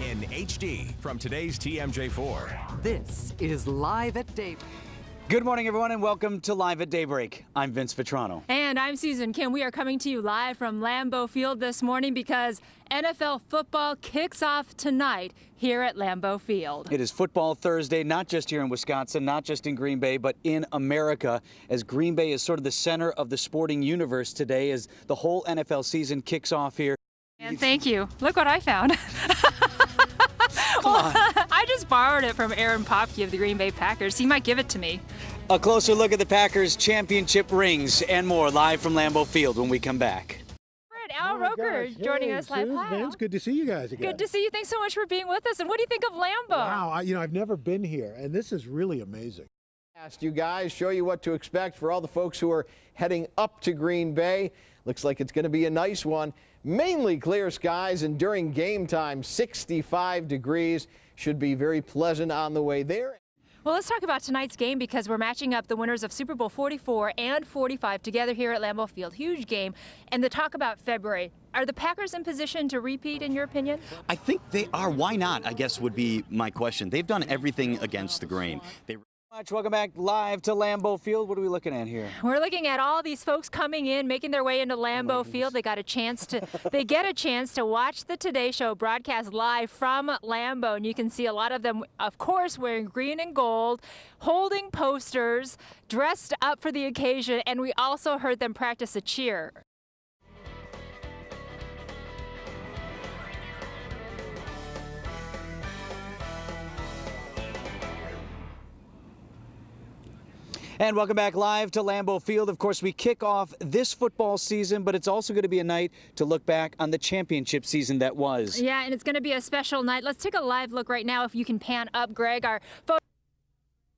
in HD from today's TMJ4. This is Live at Daybreak. Good morning, everyone, and welcome to Live at Daybreak. I'm Vince Vitrano. And I'm Susan Kim. We are coming to you live from Lambeau Field this morning because NFL football kicks off tonight here at Lambeau Field. It is Football Thursday, not just here in Wisconsin, not just in Green Bay, but in America, as Green Bay is sort of the center of the sporting universe today as the whole NFL season kicks off here. And thank you. Look what I found. Well, I just borrowed it from Aaron Popke of the Green Bay Packers. He might give it to me. A closer look at the Packers' championship rings and more live from Lambeau Field when we come back. Al Roker joining us live. It's good to see you guys again. Good to see you. Thanks so much for being with us. And what do you think of Lambeau? Wow, I've never been here, and this is really amazing. Asked you guys, show you what to expect for all the folks who are heading up to Green Bay. Looks like it's going to be a nice one. Mainly clear skies, and during game time, 65 degrees. Should be very pleasant on the way there. Well, let's talk about tonight's game because we're matching up the winners of Super Bowl 44 and 45 together here at Lambeau Field. Huge game. And the talk about February. Are the Packers in position to repeat, in your opinion? I think they are. Why not, I guess, would be my question. They've done everything against the grain. Welcome back live to Lambeau Field. What are we looking at here? We're looking at all these folks coming in, making their way into Lambeau Field. They get a chance to watch the Today Show broadcast live from Lambeau, and you can see a lot of them, of course, wearing green and gold, holding posters, dressed up for the occasion, and we also heard them practice a cheer. And welcome back live to Lambeau Field. Of course, we kick off this football season, but it's also going to be a night to look back on the championship season that was. Yeah, and it's going to be a special night. Let's take a live look right now, if you can pan up, Greg. Our photo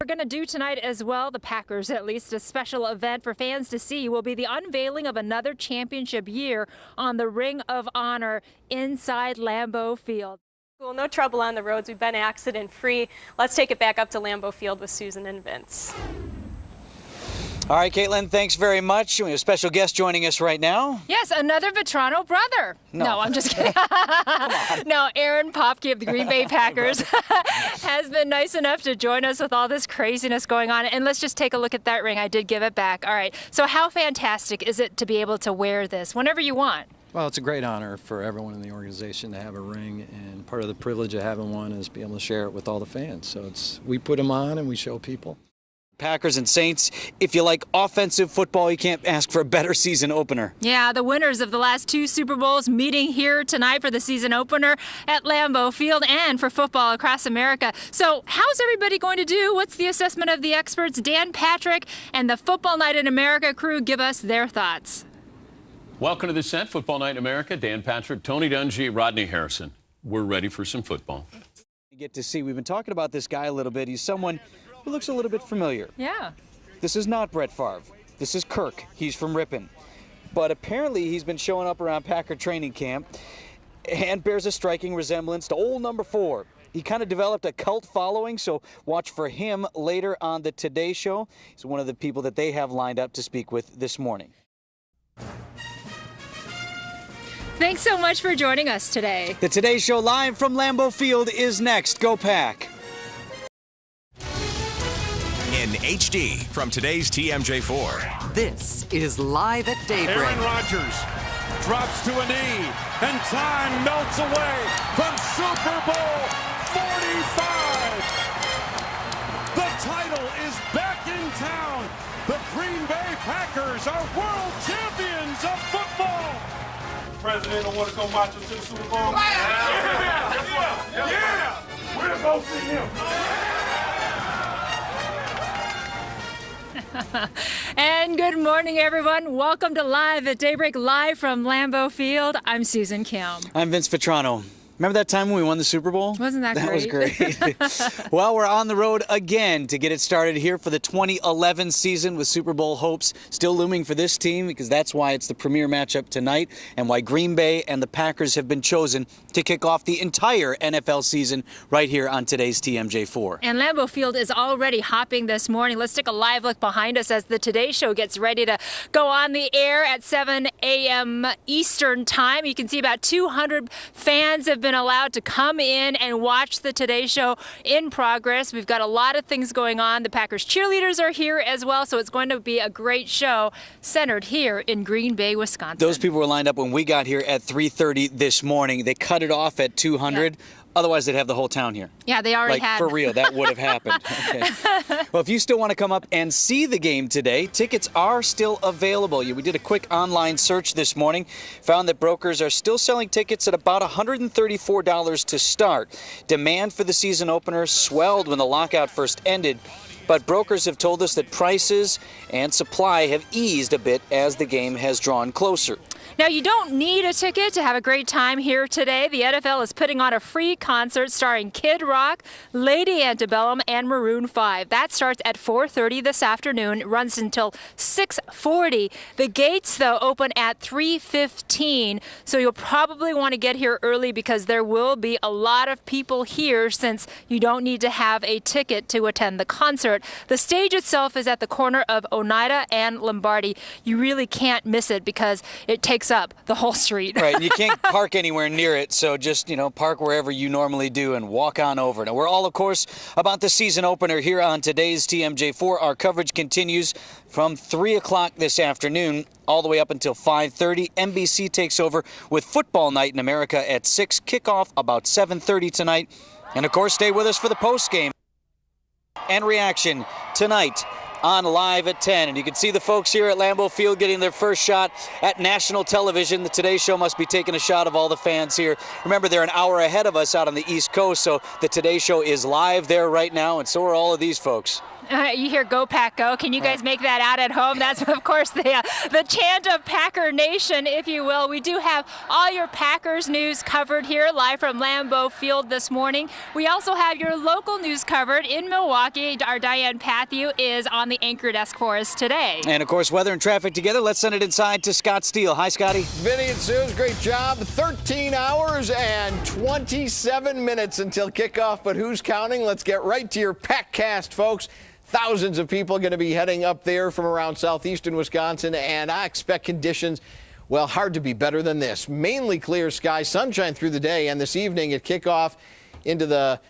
we're going to do tonight as well, the Packers at least, a special event for fans to see, will be the unveiling of another championship year on the Ring of Honor inside Lambeau Field. Cool, no trouble on the roads. We've been accident-free. Let's take it back up to Lambeau Field with Susan and Vince. All right, Caitlin, thanks very much. We have a special guest joining us right now. Yes, another Vitrano brother. No, I'm just kidding. No, Aaron Popke of the Green Bay Packers has been nice enough to join us with all this craziness going on. And let's just take a look at that ring. I did give it back. All right, so how fantastic is it to be able to wear this whenever you want? Well, it's a great honor for everyone in the organization to have a ring, and part of the privilege of having one is being able to share it with all the fans. So we put them on and we show people. Packers and Saints, if you like offensive football, you can't ask for a better season opener. Yeah, the winners of the last two Super Bowls meeting here tonight for the season opener at Lambeau Field and for football across America. So how's everybody going to do? What's the assessment of the experts? Dan Patrick and the Football Night in America crew give us their thoughts. Welcome to the set, Football Night in America. Dan Patrick, Tony Dungy, Rodney Harrison. We're ready for some football. You get to see, we've been talking about this guy a little bit. He's someone who looks a little bit familiar. Yeah. This is not Brett Favre. This is Kirk. He's from Ripon. But apparently he's been showing up around Packer training camp and bears a striking resemblance to old number 4. He kind of developed a cult following, so watch for him later on the Today Show. He's one of the people that they have lined up to speak with this morning. Thanks so much for joining us today. The Today Show live from Lambeau Field is next. Go Pack! In HD from today's TMJ4. This is Live at Daybreak. Aaron Rodgers drops to a knee, and time melts away from Super Bowl 45. The title is back in town. The Green Bay Packers are world champions of football. President don't want to come watch us to the Super Bowl. Yeah. We're going to go see him. And good morning, everyone. Welcome to Live at Daybreak, live from Lambeau Field. I'm Susan Kim. I'm Vince Vitrano. Remember that time when we won the Super Bowl? Wasn't that great? That was great. Well, we're on the road again to get it started here for the 2011 season with Super Bowl hopes still looming for this team, because that's why it's the premier matchup tonight and why Green Bay and the Packers have been chosen to kick off the entire NFL season right here on today's TMJ4. And Lambeau Field is already hopping this morning. Let's take a live look behind us as the Today Show gets ready to go on the air at 7 a.m. Eastern Time. You can see about 200 fans have been been allowed to come in and watch the Today Show in progress. We've got a lot of things going on. The Packers cheerleaders are here as well, so it's going to be a great show centered here in Green Bay, Wisconsin. Those people were lined up when we got here at 3:30 this morning. They cut it off at 200. Yeah. Otherwise, they'd have the whole town here. Yeah, they already had. For real, that would have happened. Okay. Well, if you still want to come up and see the game today, tickets are still available. We did a quick online search this morning, found that brokers are still selling tickets at about $134 to start. Demand for the season opener swelled when the lockout first ended, but brokers have told us that prices and supply have eased a bit as the game has drawn closer. Now, you don't need a ticket to have a great time here today. The NFL is putting on a free concert starring Kid Rock, Lady Antebellum, and Maroon 5. That starts at 4:30 this afternoon, runs until 6:40. The gates, though, open at 3:15, so you'll probably want to get here early because there will be a lot of people here since you don't need to have a ticket to attend the concert. The stage itself is at the corner of Oneida and Lombardi. You really can't miss it because it takes up the whole street. Right, and you can't park anywhere near it, so just, park wherever you normally do and walk on over. Now, we're all, of course, about the season opener here on today's TMJ4. Our coverage continues from 3 o'clock this afternoon all the way up until 5:30. NBC takes over with Football Night in America at 6, kickoff about 7:30 tonight. And, of course, stay with us for the postgame and reaction tonight on Live at 10. And you can see the folks here at Lambeau Field getting their first shot at national television. The Today Show must be taking a shot of all the fans here. Remember, they're an hour ahead of us out on the East Coast, so the Today Show is live there right now, and so are all of these folks. You hear "Go Pack Go." Can you guys make that out at home? That's, of course, the chant of Packer Nation, if you will. We do have all your Packers news covered here live from Lambeau Field this morning. We also have your local news covered in Milwaukee. Our Diane Pathieu is on the anchor desk for us today. And, of course, weather and traffic together. Let's send it inside to Scott Steele. Hi, Scotty. Vinny and Suze, great job. 13 hours and 27 minutes until kickoff, but who's counting? Let's get right to your Packcast, folks. Thousands of people going to be heading up there from around southeastern Wisconsin, and I expect conditions, well, hard to be better than this. Mainly clear skies, sunshine through the day, and this evening at kickoff into the,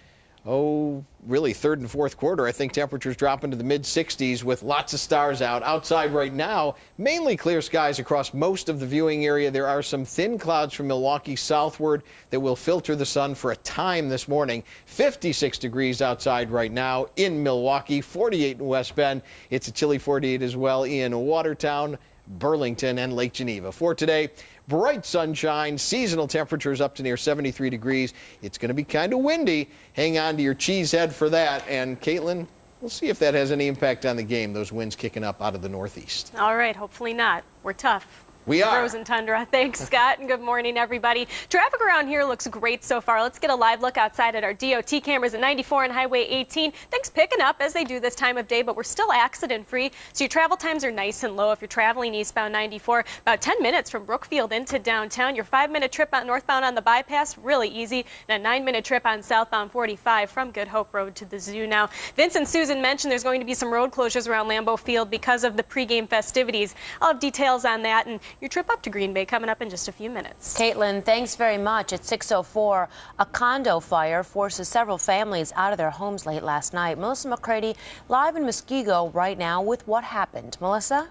really third and fourth quarter, I think temperatures drop into the mid-60s with lots of stars out. Outside right now, mainly clear skies across most of the viewing area. There are some thin clouds from Milwaukee southward that will filter the sun for a time this morning. 56 degrees outside right now in Milwaukee, 48 in West Bend. It's a chilly 48 as well in Watertown, Burlington, and Lake Geneva. For today, bright sunshine, seasonal temperatures up to near 73 degrees. It's going to be kind of windy. Hang on to your cheese head for that. And Caitlin, we'll see if that has any impact on the game, those winds kicking up out of the northeast. All right, hopefully not. We're tough. We are. Frozen tundra. Thanks, Scott, and good morning, everybody. Traffic around here looks great so far. Let's get a live look outside at our DOT cameras at 94 and Highway 18. Things picking up as they do this time of day, but we're still accident-free, so your travel times are nice and low. If you're traveling eastbound 94, about 10 minutes from Brookfield into downtown. Your 5-minute trip on northbound on the bypass, really easy, and a 9-minute trip on southbound 45 from Good Hope Road to the zoo. Now, Vince and Susan mentioned there's going to be some road closures around Lambeau Field because of the pregame festivities. I'll have details on that and your trip up to Green Bay coming up in just a few minutes. Caitlin, thanks very much. At 6:04, a condo fire forces several families out of their homes late last night. Melissa McCready live in Muskego right now with what happened. Melissa?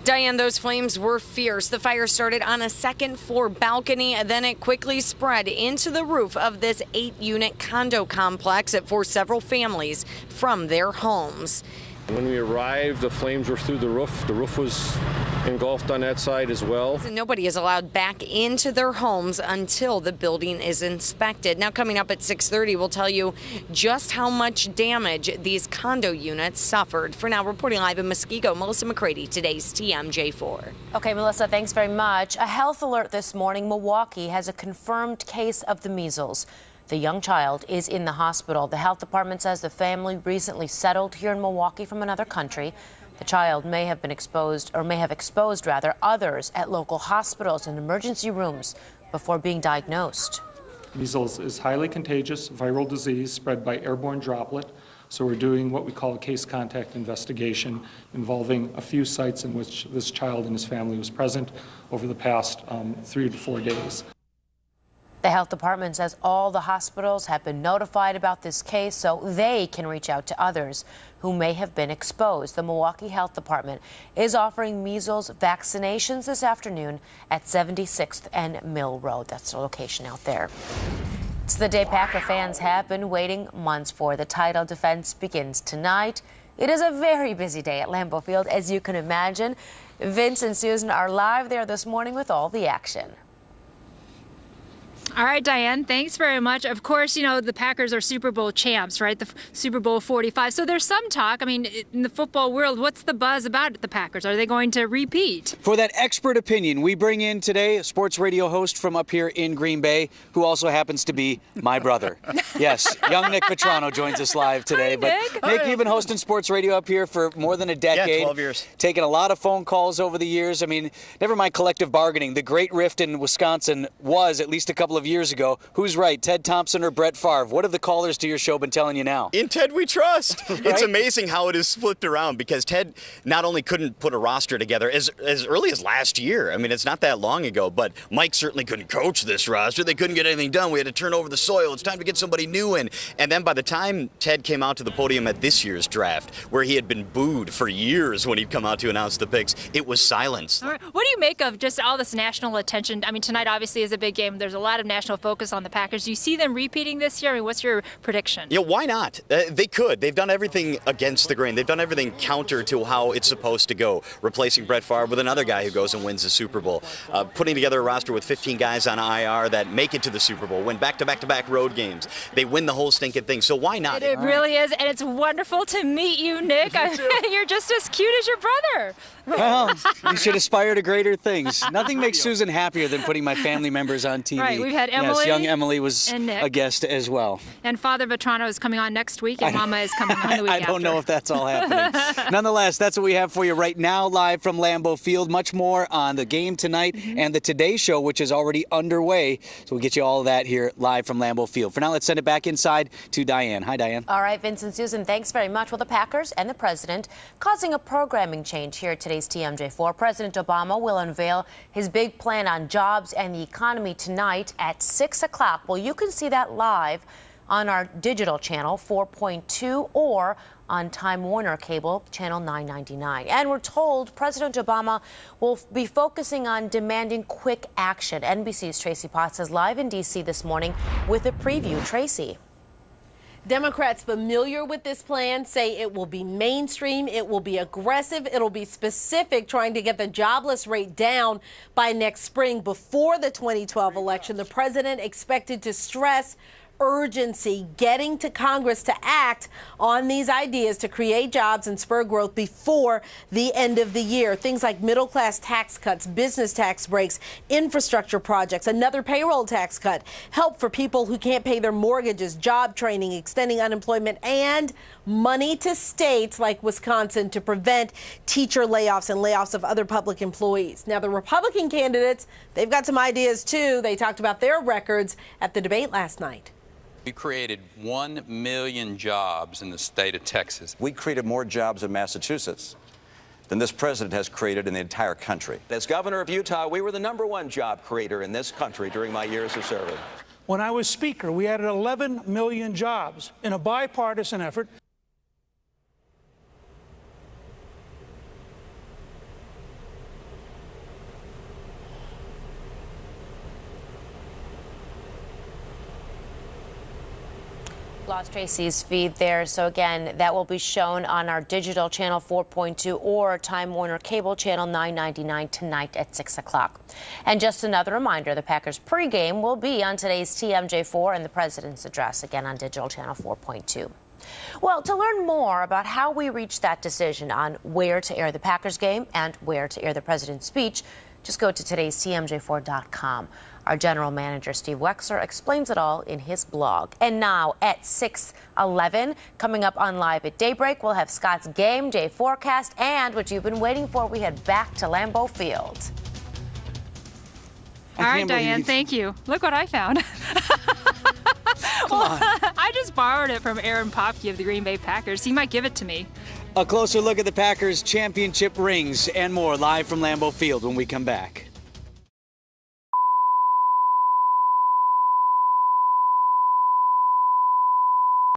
Diane, those flames were fierce. The fire started on a second-floor balcony, and then it quickly spread into the roof of this 8-unit condo complex. It forced several families from their homes. When we arrived, the flames were through the roof. The roof was engulfed on that side as well. Nobody is allowed back into their homes until the building is inspected. Now, coming up at 6:30, we'll tell you just how much damage these condo units suffered. For now, reporting live in Muskego, Melissa McCready, today's TMJ4. Okay, Melissa, thanks very much. A health alert this morning. Milwaukee has a confirmed case of the measles. The young child is in the hospital. The health department says the family recently settled here in Milwaukee from another country. The child may have been exposed, or may have exposed, rather, others at local hospitals and emergency rooms before being diagnosed. Measles is highly contagious viral disease spread by airborne droplet. So we're doing what we call a case contact investigation involving a few sites in which this child and his family was present over the past 3 to 4 days. The health department says all the hospitals have been notified about this case so they can reach out to others who may have been exposed. The Milwaukee Health Department is offering measles vaccinations this afternoon at 76th and Mill Road. That's the location out there. It's the day Packer fans have been waiting months for. The title defense begins tonight. It is a very busy day at Lambeau Field, as you can imagine. Vince and Susan are live there this morning with all the action. All right, Diane, thanks very much. Of course, you know, the Packers are Super Bowl champs, right? The Super Bowl 45. So there's some talk. I mean, in the football world, what's the buzz about the Packers? Are they going to repeat? For that expert opinion, we bring in today a sports radio host from up here in Green Bay, who also happens to be my brother. Yes, young Nick Petrano joins us live today. Hi, Nick, you've been hosting sports radio up here for more than a decade. Yeah, 12 years. Taking a lot of phone calls over the years. I mean, never mind collective bargaining. The great rift in Wisconsin was, at least a couple of years ago, who's right, Ted Thompson or Brett Favre? What have the callers to your show been telling you now? In Ted we trust. Right? It's amazing how it is flipped around because Ted not only couldn't put a roster together as early as last year. I mean, it's not that long ago, but Mike certainly couldn't coach this roster. They couldn't get anything done. We had to turn over the soil. It's time to get somebody new in. And then by the time Ted came out to the podium at this year's draft, where he had been booed for years when he'd come out to announce the picks, it was silence. All right. What do you make of just all this national attention? I mean, tonight obviously is a big game. There's a lot of national focus on the Packers. Do you see them repeating this year? I mean, what's your prediction? Yeah, why not? They could. They've done everything against the grain. They've done everything counter to how it's supposed to go, replacing Brett Favre with another guy who goes and wins the Super Bowl, putting together a roster with 15 guys on IR that make it to the Super Bowl, win back-to-back-to-back road games. They win the whole stinking thing, so why not? It really is, and it's wonderful to meet you, Nick. You're just as cute as your brother. Well, you should aspire to greater things. Nothing makes Susan happier than putting my family members on TV. Right, we've had Emily. Yes, young Emily was a guest as well. And Father Vetrano is coming on next week, and Mama is coming on the week I don't know if that's all happening. Nonetheless, that's what we have for you right now, live from Lambeau Field. Much more on the game tonight and the Today Show, which is already underway. So we'll get you all of that here live from Lambeau Field. For now, let's send it back inside to Diane. Hi, Diane. All right, Vince and Susan, thanks very much. Well, the Packers and the president causing a programming change here at today's TMJ4. President Obama will unveil his big plan on jobs and the economy tonight at 6 o'clock. Well, you can see that live on our digital channel 4.2 or on Time Warner Cable, channel 999. And we're told President Obama will be focusing on demanding quick action. NBC's Tracy Potts is live in D.C. this morning with a preview. Tracy. Democrats familiar with this plan say it will be mainstream, it will be aggressive, it'll be specific, trying to get the jobless rate down by next spring before the 2012 election. The president expected to stress urgency, getting to Congress to act on these ideas to create jobs and spur growth before the end of the year. Things like middle-class tax cuts, business tax breaks, infrastructure projects, another payroll tax cut, help for people who can't pay their mortgages, job training, extending unemployment, and money to states like Wisconsin to prevent teacher layoffs and layoffs of other public employees. Now, the Republican candidates, they've got some ideas, too. They talked about their records at the debate last night. We created 1 million jobs in the state of Texas. We created more jobs in Massachusetts than this president has created in the entire country. As governor of Utah, we were the #1 job creator in this country during my years of serving. When I was Speaker, we added 11 million jobs in a bipartisan effort. Lost Tracy's feed there. So again, that will be shown on our digital channel 4.2 or Time Warner Cable channel 999 tonight at 6 o'clock. And just another reminder, the Packers pregame will be on today's TMJ4 and the president's address again on digital channel 4.2. Well, to learn more about how we reached that decision on where to air the Packers game and where to air the president's speech, just go to today's TMJ4.com. Our general manager, Steve Wexler, explains it all in his blog. And now at 6:11, coming up on Live at Daybreak, we'll have Scott's game day forecast and what you've been waiting for. We head back to Lambeau Field. All right, Diane, thank you. Look what I found. Come on. I just borrowed it from Aaron Popke of the Green Bay Packers. He might give it to me. A closer look at the Packers championship rings and more live from Lambeau Field when we come back.